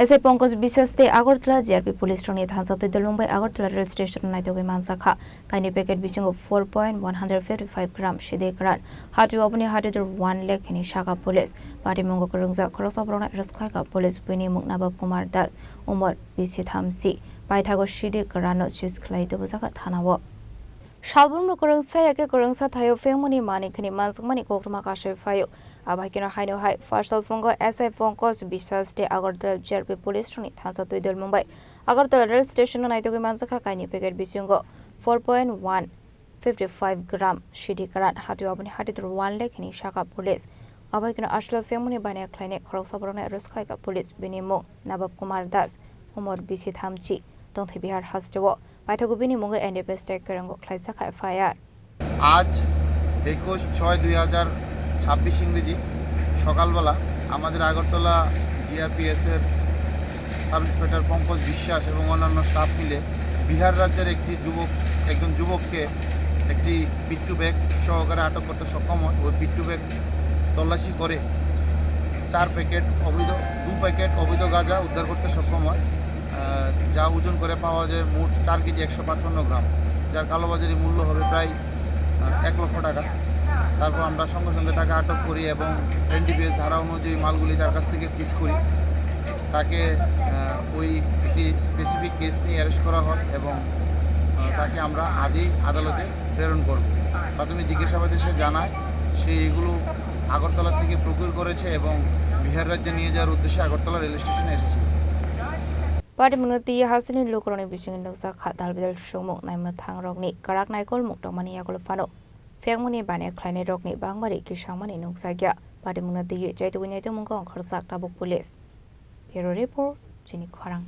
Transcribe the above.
এসে পঙ্কজ বিশ্বাসতে Agartala GRP police রনি ধানসাতে দলুংবাই আগরতলা রেল স্টেশন নাইতোগৈ মানসাখা কাইনি প্যাকেট বিসিংও 4.155 গ্রাম সিদে গ্রান হাটু অবনি হাটেদর 1 লাখ খিনি শাখা পুলিশ পার্টি মঙ্গ করংজা খরসাবরনা রসখাইকা পুলিশ বিনি মুকনাবাব কুমার দাস উমর বিসি থামসি পাইথাগো সিদে গ্রানো চুজ খ্লাইতো বজাকা থানাও Shalbung kurangsa yake kurangsa thayo femuni mani khini mansukmani kokruma kashe fayo abhakina haino hai farsal fongo SI Pongkos Biswas de Agartala JRP Police Roni Thansa Toidol Mumbai Agartala Rail Station naitoge mansakha kaini packet bisungo 4.155 gram shidi karan hatu abuni hatidur 1 lakh ni shaka police abhakina ashla femuni bane khlaine khoroksaborona ruskhaiga police binimu Nabab Kumar Das Umar Bisi Thamchi Dongthi Bihar Hastewo পাইথাগোবিনি মঙ্গে NDPS টেক করঙ্গ খ্লাইসাখা FIR আজ 21/6/2026 ইংরেজি সকালবেলা আমাদের Agartala GRPS এর সাব ইন্সপেক্টর পঙ্কজ বিশ্বাস এবং অন্যান্য স্টাফ মিলে বিহার রাজ্যের একজন যুবককে একটি পিট্টু ব্যাগ সহকারে আটক করতে সক্ষম হয়। ওই পিট্টু ব্যাগ তল্লাশি করে 2 প্যাকেট অবৈধ গাঁজা উদ্ধার করতে সক্ষম হয়, যা ওজন করে পাওয়া যায় মোট 4 কেজি 155 গ্রাম, যার কালোবাজারি মূল্য হবে প্রায় 1 লক্ষ টাকা। তারপর আমরা সঙ্গে সঙ্গে তাকে আটক করি এবং এনডিপিএস ধারা অনুযায়ী মালগুলি তার কাছ থেকে সিজ করি। তাকে ওই একটি স্পেসিফিক কেস নিয়ে অ্যারেস্ট করা হয় এবং তাকে আমরা আজই আদালতে প্রেরণ করব। প্রাথমিক জিজ্ঞাসাবাদে সে জানায় সে এগুলো আগরতলা থেকে প্রকিউর করেছে এবং বিহার রাজ্যে নিয়ে যাওয়ার উদ্দেশ্যে আগরতলা রেল স্টেশনে এসেছিল। পার্টি মুনতি হাসিনি লোকরনি বিসিং নকসা খাদাল বিদল সুমুক নাইমা থাং রগনি কারাক নাইকল মুক্তমানি ইয়াগল ফানো ফেংমনি বানে খ্লাইনে রগনি বাংবারি কিসামানি নকসা গিয়া পার্টি মুনতি চাইতুগনি নাইতো মুঙ্গ খরসাক টাবুক পুলিশ ব্যুরো রিপোর্ট চিনি খরাং।